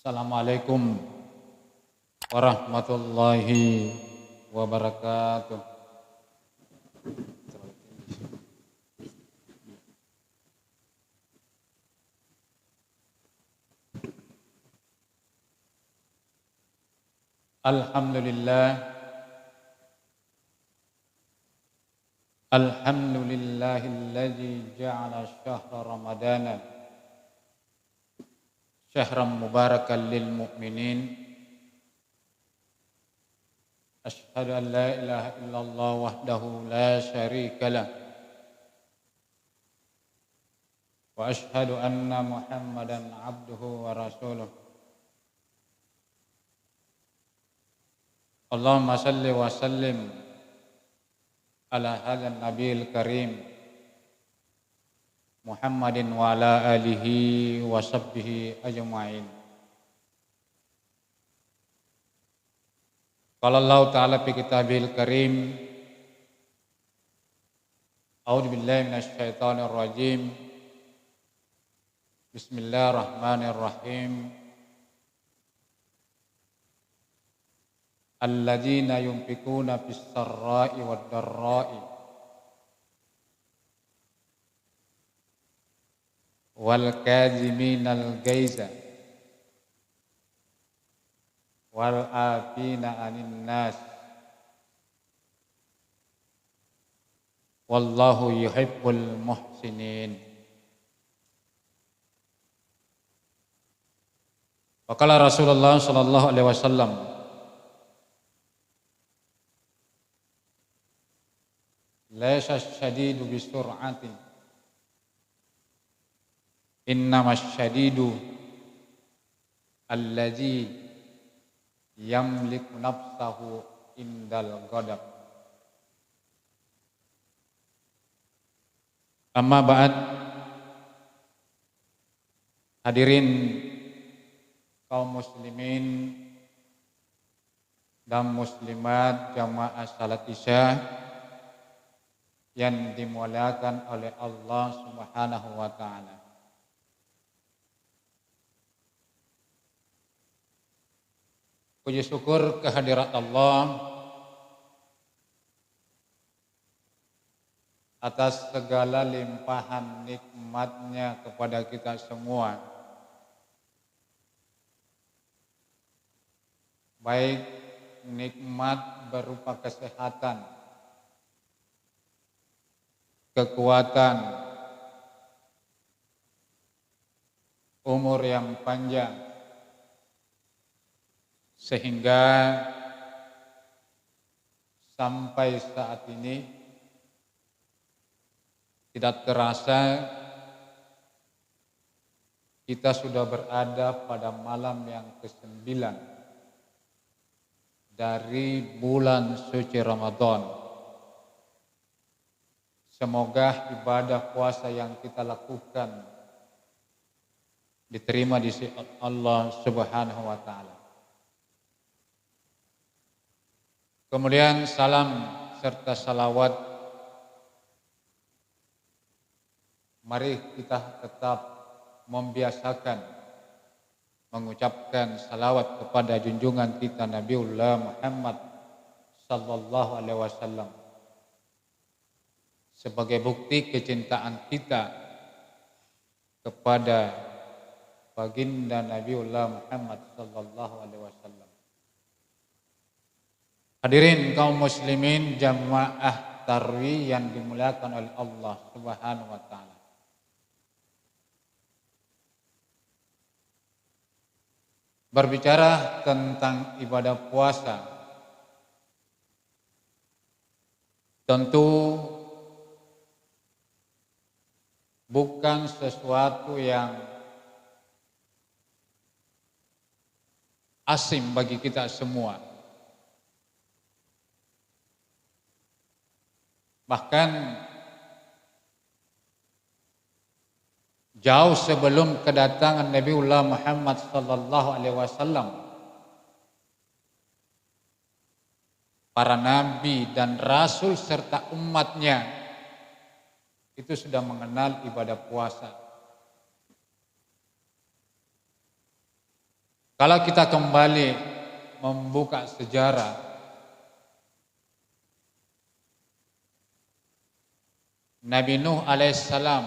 Assalamualaikum warahmatullahi wabarakatuh. Alhamdulillah, alhamdulillahilladzi ja'ala syahra ramadana syahran mubarakan lil mu'minin. Asyhadu an la ilaha illallah wahdahu la syarika lah wa asyhadu anna Muhammadan abduhu wa rasuluh. Allahumma salli wa sallim ala hadzal nabiyil karim Muhammadin wa ala alihi wa sahbihi ajma'in. Qala Allah ta'ala fi kitabil karim, a'udzu billahi minasy syaithanir rajim. Bismillahirrahmanirrahim. Alladzina yunfikuna fis sarra'i wad dharra'i wal kadziminal gaiza wal afina 'anil nas wallahu yuhibbul muhsinin. Faqala Rasulullah sallallahu alaihi wasallam, laisa syadidu bisur'ati, innamas syadidu allazi yamliku nafsahu indal ghadab. Amma ba'd. Hadirin kaum muslimin dan muslimat jamaah salat Isya yang dimuliakan oleh Allah Subhanahu wa taala. Puji syukur kehadirat Allah atas segala limpahan nikmatnya kepada kita semua, baik nikmat berupa kesehatan, kekuatan, umur yang panjang, sehingga sampai saat ini tidak terasa kita sudah berada pada malam yang ke-9 dari bulan suci Ramadan. Semoga ibadah puasa yang kita lakukan diterima di sisi Allah Subhanahu wa taala. Kemudian salam serta salawat mari kita tetap membiasakan mengucapkan salawat kepada junjungan kita Nabiullah Muhammad sallallahu alaihi wasallam sebagai bukti kecintaan kita kepada baginda Nabiullah Muhammad sallallahu alaihi wasallam. Hadirin kaum muslimin jamaah tarawih yang dimuliakan oleh Allah Subhanahu wa taala. Berbicara tentang ibadah puasa, tentu bukan sesuatu yang asing bagi kita semua. Bahkan jauh sebelum kedatangan Nabiullah Muhammad sallallahu alaihi wasallam, para nabi dan rasul serta umatnya itu sudah mengenal ibadah puasa. Kalau kita kembali membuka sejarah, Nabi Nuh alaihissalam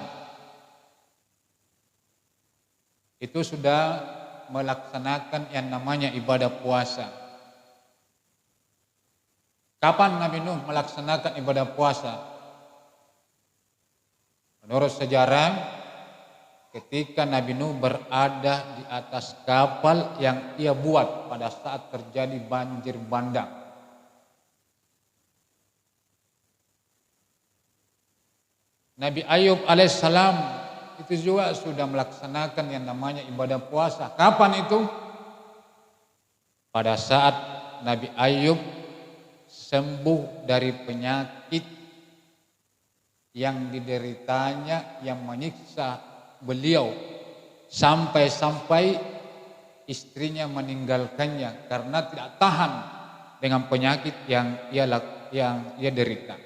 itu sudah melaksanakan yang namanya ibadah puasa. Kapan Nabi Nuh melaksanakan ibadah puasa? Menurut sejarah, ketika Nabi Nuh berada di atas kapal yang ia buat pada saat terjadi banjir bandang. Nabi Ayub alaihissalam itu juga sudah melaksanakan yang namanya ibadah puasa. Kapan itu? Pada saat Nabi Ayub sembuh dari penyakit yang dideritanya, yang menyiksa beliau sampai-sampai istrinya meninggalkannya karena tidak tahan dengan penyakit yang ia derita.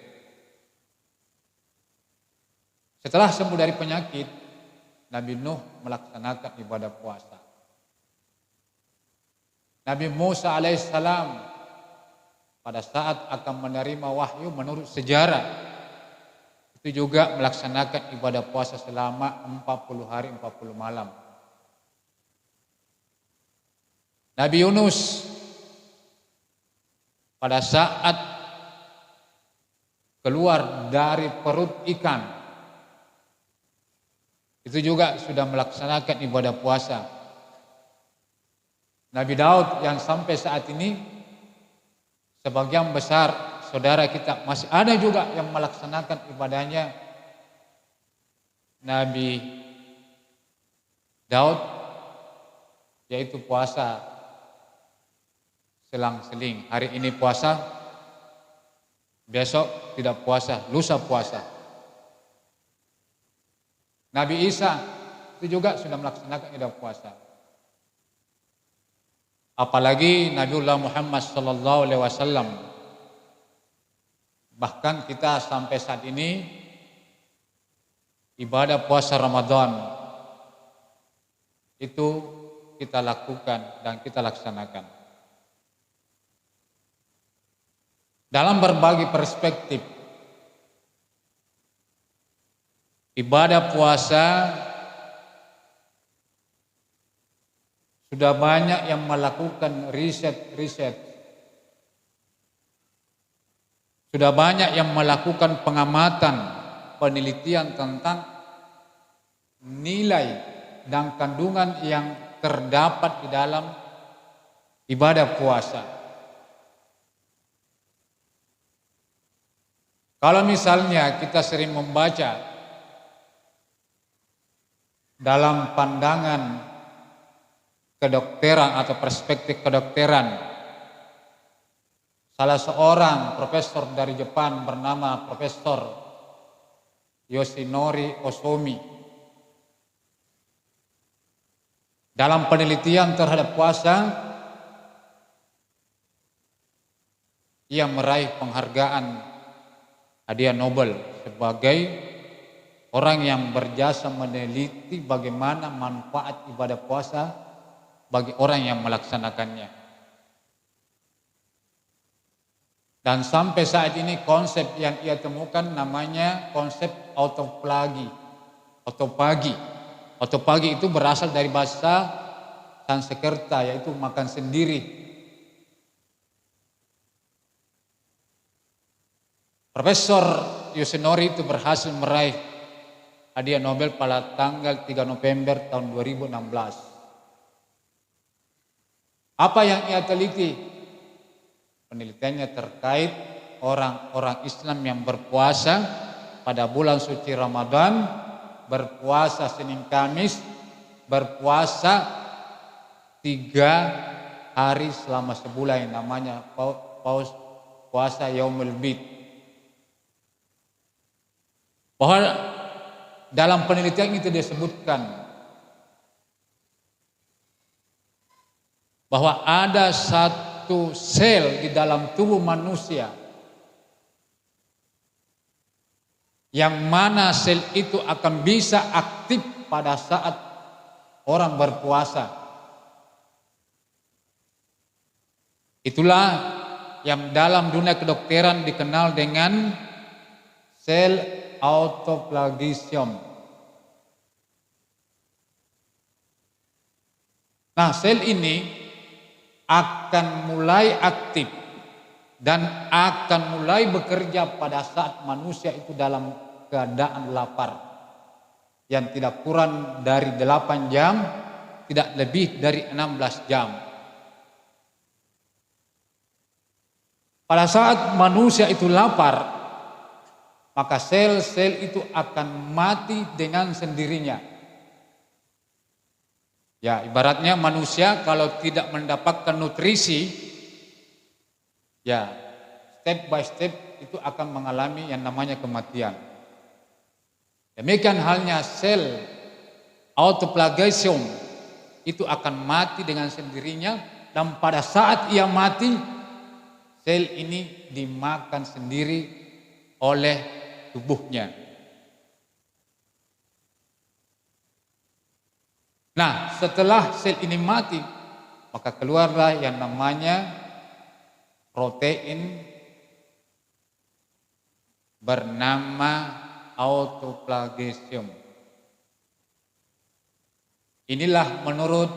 Setelah sembuh dari penyakit, Nabi Nuh melaksanakan ibadah puasa. Nabi Musa alaihissalam pada saat akan menerima wahyu menurut sejarah itu juga melaksanakan ibadah puasa selama 40 hari 40 malam. Nabi Yunus pada saat keluar dari perut ikan itu juga sudah melaksanakan ibadah puasa. Nabi Daud yang sampai saat ini sebagian besar saudara kita masih ada juga yang melaksanakan ibadahnya. Nabi Daud yaitu puasa selang-seling. Hari ini puasa, besok tidak puasa, lusa puasa. Nabi Isa itu juga sudah melaksanakan ibadah puasa. Apalagi Nabiullah Muhammad sallallahu alaihi wasallam. Bahkan kita sampai saat ini ibadah puasa Ramadan itu kita lakukan dan kita laksanakan. Dalam berbagai perspektif, ibadah puasa sudah banyak yang melakukan riset. Sudah banyak yang melakukan pengamatan, penelitian tentang nilai dan kandungan yang terdapat di dalam ibadah puasa. Kalau misalnya kita sering membaca dalam pandangan kedokteran atau perspektif kedokteran, salah seorang profesor dari Jepan bernama Profesor Yoshinori Ozomi dalam penelitian terhadap puasa, ia meraih penghargaan hadiah Nobel sebagai orang yang berjasa meneliti bagaimana manfaat ibadah puasa bagi orang yang melaksanakannya. Dan sampai saat ini konsep yang ia temukan namanya konsep autopagi. Autopagi itu berasal dari bahasa Sanskerta, yaitu makan sendiri. Profesor Yoshinori itu berhasil meraih hadiah Nobel pada tanggal 3 November tahun 2016. Apa yang ia teliti? Penelitiannya terkait orang-orang Islam yang berpuasa pada bulan suci Ramadan, berpuasa Senin Kamis, berpuasa 3 hari selama sebulan yang namanya puasa Yaumul Bid. Bahwa dalam penelitian itu disebutkan bahwa ada satu sel di dalam tubuh manusia yang mana sel itu akan bisa aktif pada saat orang berpuasa. Itulah yang dalam dunia kedokteran dikenal dengan sel autophagium. Nah, sel ini akan mulai aktif dan akan mulai bekerja pada saat manusia itu dalam keadaan lapar yang tidak kurang dari 8 jam, tidak lebih dari 16 jam. Pada saat manusia itu lapar, maka sel-sel itu akan mati dengan sendirinya. Ya, ibaratnya manusia kalau tidak mendapatkan nutrisi, ya step by step itu akan mengalami yang namanya kematian. Demikian halnya sel autophagium itu akan mati dengan sendirinya, dan pada saat ia mati, sel ini dimakan sendiri oleh tubuhnya. Nah, setelah sel ini mati, maka keluarlah yang namanya protein bernama autophagium. Inilah menurut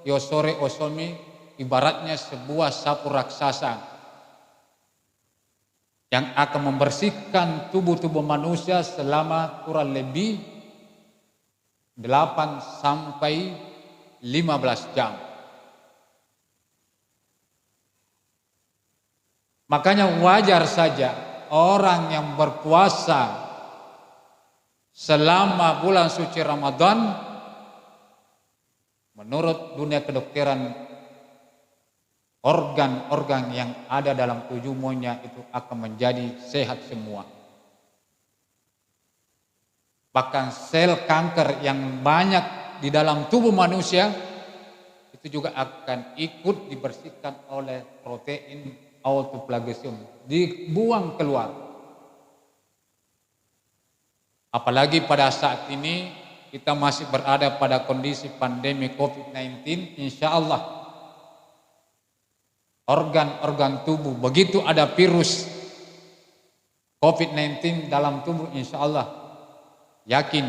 Yosore Ozomi ibaratnya sebuah sapu raksasa yang akan membersihkan tubuh-tubuh manusia selama kurang lebih 8 sampai 15 jam. Makanya wajar saja orang yang berpuasa selama bulan suci Ramadan, menurut dunia kedokteran, organ-organ yang ada dalam tubuhnya itu akan menjadi sehat semua. Bahkan sel kanker yang banyak di dalam tubuh manusia itu juga akan ikut dibersihkan oleh protein autophagium, dibuang keluar. Apalagi pada saat ini kita masih berada pada kondisi pandemi COVID-19, insya Allah organ-organ tubuh, begitu ada virus COVID-19 dalam tubuh, insya Allah yakin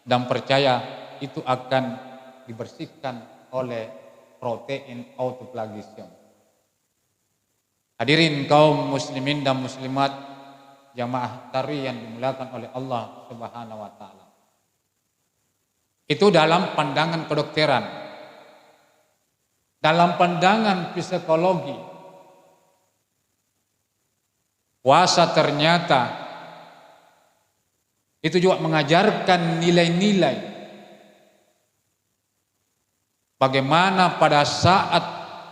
dan percaya itu akan dibersihkan oleh protein autophagium. Hadirin kaum muslimin dan muslimat jamaah tarawih yang dimuliakan oleh Allah Subhanahu wa taala. Itu dalam pandangan kedokteran. Dalam pandangan psikologi, puasa ternyata itu juga mengajarkan nilai-nilai bagaimana pada saat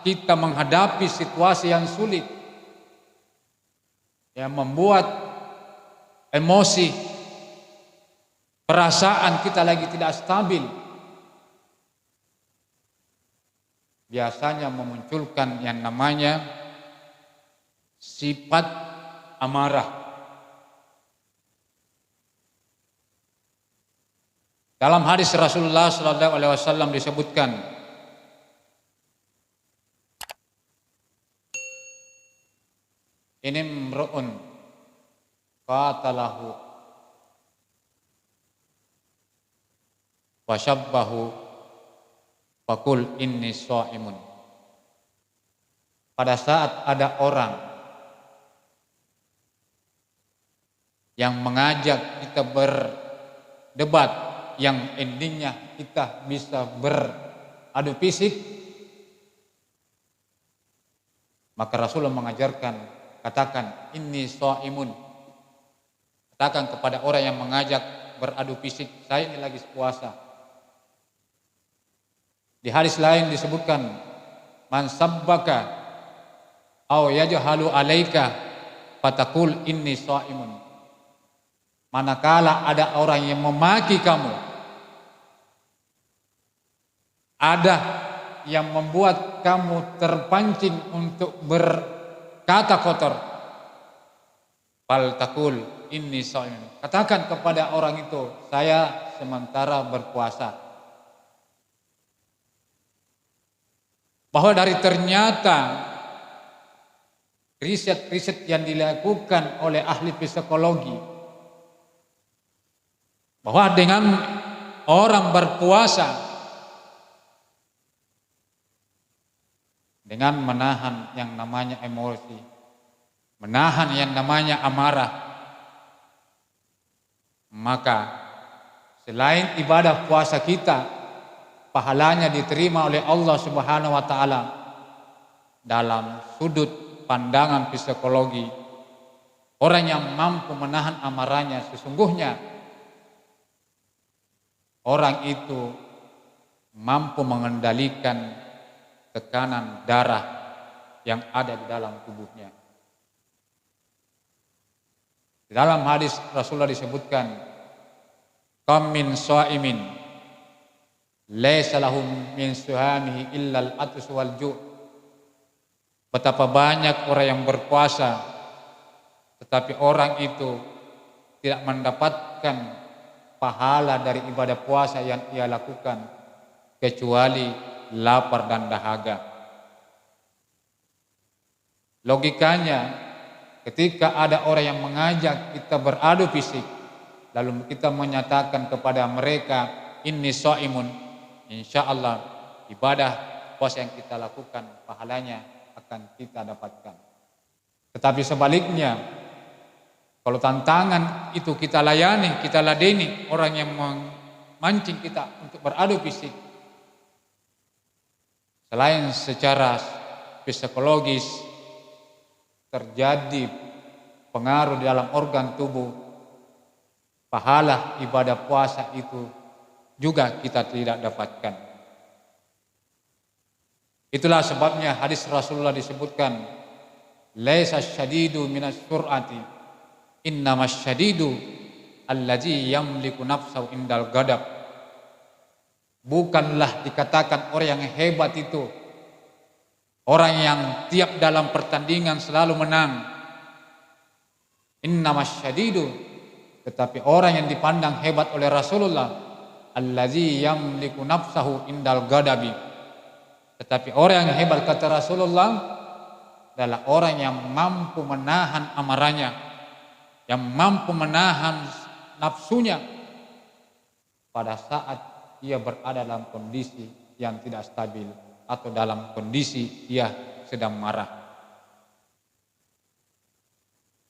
kita menghadapi situasi yang sulit, yang membuat emosi, perasaan kita lagi tidak stabil, biasanya memunculkan yang namanya sifat amarah. Dalam hadis Rasulullah SAW disebutkan, ini mru'un qatalahu wa syabbahu faqul inni shaimun. Pada saat ada orang yang mengajak kita berdebat yang endingnya kita bisa beradu fisik, maka Rasulullah mengajarkan, katakan inni shaimun. Katakan kepada orang yang mengajak beradu fisik, saya ini lagi puasa. Di hadis lain disebutkan, man sabbaka aw yajhalu alaika fatakul inni shaimun. Manakala ada orang yang memaki kamu, ada yang membuat kamu terpancing untuk berkata kotor, fal takul inni shaimun. Katakan kepada orang itu, saya sementara berpuasa. Bahwa dari ternyata riset-riset yang dilakukan oleh ahli psikologi bahwa dengan orang berpuasa dengan menahan yang namanya emosi, menahan yang namanya amarah, maka selain ibadah puasa kita pahalanya diterima oleh Allah Subhanahu wa taala. Dalam sudut pandangan psikologi, orang yang mampu menahan amarahnya sesungguhnya orang itu mampu mengendalikan tekanan darah yang ada di dalam tubuhnya. Di dalam hadis Rasulullah disebutkan, "Kam min sha'imin laisa lahum min suhamihi illa al-'atsh wal ju'." Betapa banyak orang yang berpuasa tetapi orang itu tidak mendapatkan pahala dari ibadah puasa yang ia lakukan kecuali lapar dan dahaga. Logikanya, ketika ada orang yang mengajak kita beradu fisik lalu kita menyatakan kepada mereka inni shaimun, insyaallah ibadah puasa yang kita lakukan pahalanya akan kita dapatkan. Tetapi sebaliknya, kalau tantangan itu kita layani, kita ladeni orang yang memancing kita untuk beradu fisik, selain secara psikologis terjadi pengaruh di dalam organ tubuh, pahala ibadah puasa itu juga kita tidak dapatkan. Itulah sebabnya hadis Rasulullah disebutkan, laisa syadidu minas sur'ati, innamas syadidu allazi yamliku nafsahu indal ghadab. Bukanlah dikatakan orang yang hebat itu orang yang tiap dalam pertandingan selalu menang. Innamas syadidu, tetapi orang yang dipandang hebat oleh Rasulullah, allazi yamliku nafsahu indal ghadabi. Tetapi orang yang hebat kata Rasulullah adalah orang yang mampu menahan amarahnya, yang mampu menahan nafsunya pada saat ia berada dalam kondisi yang tidak stabil atau dalam kondisi ia sedang marah.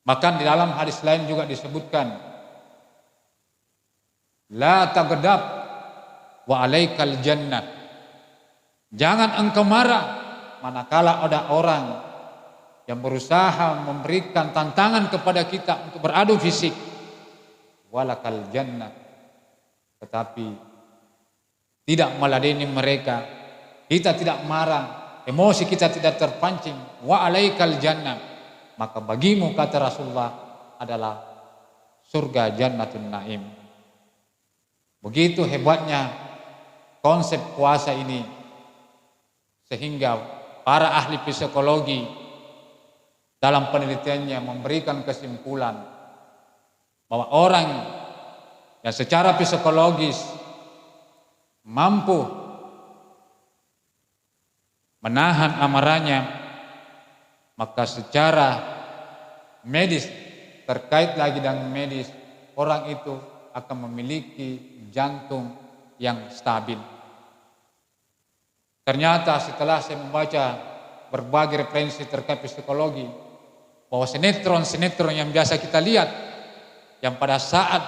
Bahkan di dalam hadis lain juga disebutkan, la taghdab wa alaikal jannah. Jangan engkau marah manakala ada orang yang berusaha memberikan tantangan kepada kita untuk beradu fisik. Walakal jannah. Tetapi tidak meladeni mereka. Kita tidak marah, emosi kita tidak terpancing. Wa alaikal jannah. Maka bagimu kata Rasulullah adalah surga Jannatun Naim. Begitu hebatnya konsep puasa ini. Sehingga para ahli psikologi dalam penelitiannya memberikan kesimpulan bahwa orang yang secara psikologis mampu menahan amarahnya, maka secara medis, terkait lagi dengan medis, orang itu akan memiliki jantung yang stabil. Ternyata setelah saya membaca berbagai referensi terkait psikologi, bahwa sinetron-sinetron yang biasa kita lihat, yang pada saat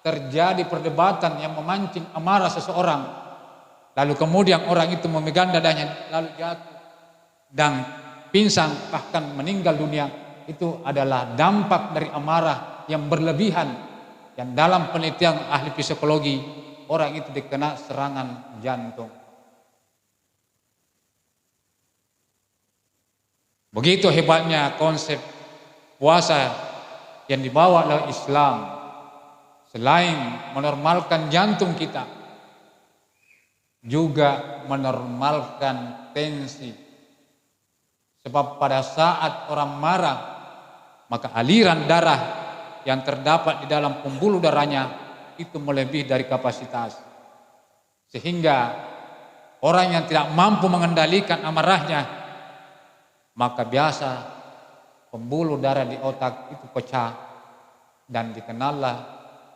terjadi perdebatan yang memancing amarah seseorang, lalu kemudian orang itu memegang dadanya, lalu jatuh dan pingsan bahkan meninggal dunia, itu adalah dampak dari amarah yang berlebihan, yang dalam penelitian ahli psikologi orang itu dikena serangan jantung. Begitu hebatnya konsep puasa yang dibawa oleh Islam. Selain menormalkan jantung kita, juga menormalkan tensi. Sebab pada saat orang marah, maka aliran darah yang terdapat di dalam pembuluh darahnya itu melebihi dari kapasitas. Sehingga orang yang tidak mampu mengendalikan amarahnya, maka biasa pembuluh darah di otak itu pecah dan dikenallah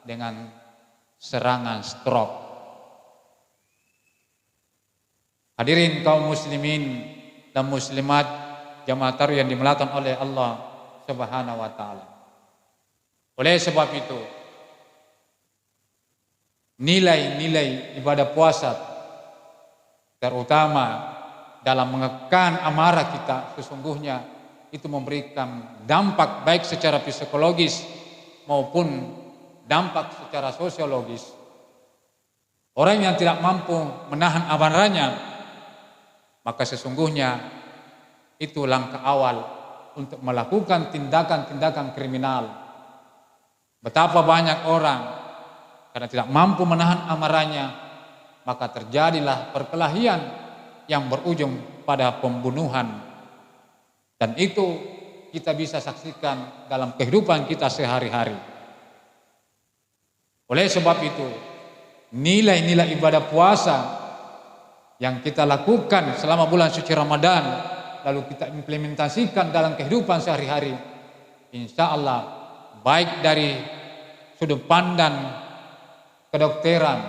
dengan serangan stroke. Hadirin kaum muslimin dan muslimat jamaah tarawih yang dimuliakan oleh Allah Subhanahu wa taala. Oleh sebab itu, nilai-nilai ibadah puasa terutama dalam mengekang amarah kita sesungguhnya itu memberikan dampak baik secara psikologis maupun dampak secara sosiologis. Orang yang tidak mampu menahan amarahnya, maka sesungguhnya itu langkah awal untuk melakukan tindakan-tindakan kriminal. Betapa banyak orang karena tidak mampu menahan amarahnya, maka terjadilah perkelahian yang berujung pada pembunuhan. Dan itu kita bisa saksikan dalam kehidupan kita sehari-hari. Oleh sebab itu, nilai-nilai ibadah puasa yang kita lakukan selama bulan suci Ramadan, lalu kita implementasikan dalam kehidupan sehari-hari, insya Allah baik dari sudut pandang kedokteran,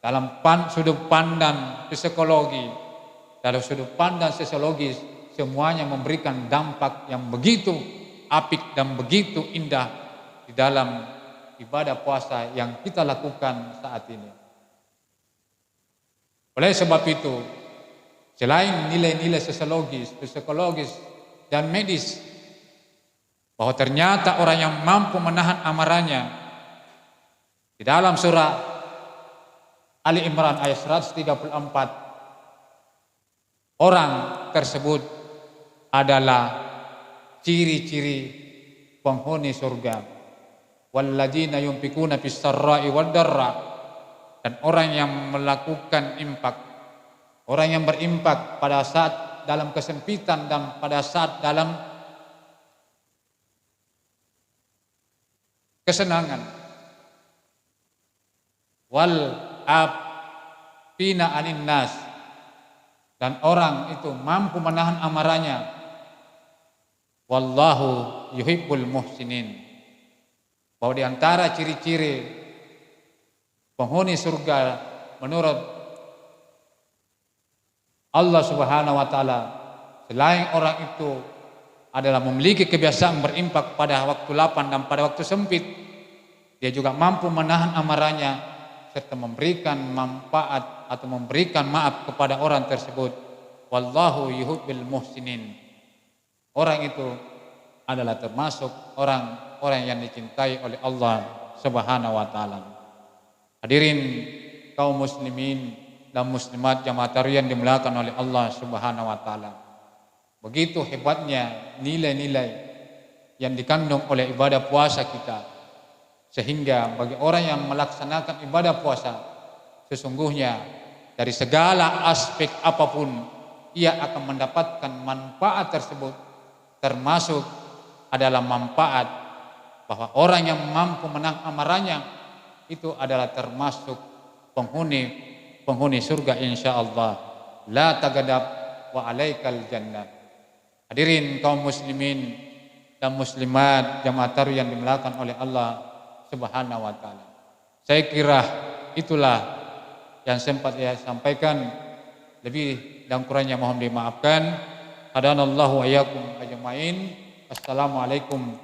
dalam sudut pandang psikologi, dalam sudut pandang sosiologis, semuanya memberikan dampak yang begitu apik dan begitu indah di dalam ibadah puasa yang kita lakukan saat ini. Oleh sebab itu, selain nilai-nilai sosiologis, psikologis, dan medis, bahwa ternyata orang yang mampu menahan amarahnya, di dalam surah Ali Imran ayat 134, orang tersebut adalah ciri-ciri penghuni surga. Walladzina yunfikuna fis sarra'i wad dharra, dan orang yang melakukan infak, orang yang berimpak pada saat dalam kesempitan dan pada saat dalam kesenangan. Wal afina anin nas, dan orang itu mampu menahan amarahnya. Wallahu yuhibbul muhsinin, bahwa di antara ciri-ciri penghuni surga menurut Allah Subhanahu wa taala, selain orang itu adalah memiliki kebiasaan berimpak pada waktu lapang dan pada waktu sempit, dia juga mampu menahan amarahnya serta memberikan manfaat atau memberikan maaf kepada orang tersebut. Wallahu yuhibbul muhsinin, orang itu adalah termasuk orang yang dicintai oleh Allah Subhanahu wa taala. Hadirin kaum muslimin dan muslimat jamaah tarawih yang dimuliakan oleh Allah Subhanahu wa taala. Begitu hebatnya nilai-nilai yang dikandung oleh ibadah puasa kita, sehingga bagi orang yang melaksanakan ibadah puasa, sesungguhnya dari segala aspek apapun ia akan mendapatkan manfaat tersebut, termasuk adalah manfaat bahwa orang yang mampu menahan amarahnya itu adalah termasuk penghuni surga insyaallah. La tagadab wa alaikal jannah. Hadirin kaum muslimin dan muslimat jamaah tarawih yang dimuliakan oleh Allah Subhanahu wa taala. Saya kira itulah yang sempat saya sampaikan, lebih dan kurangnya mohon dimaafkan. Hadanallahu wa iyyakum ajmain. Assalamualaikum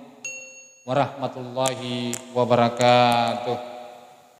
warahmatullahi wabarakatuh.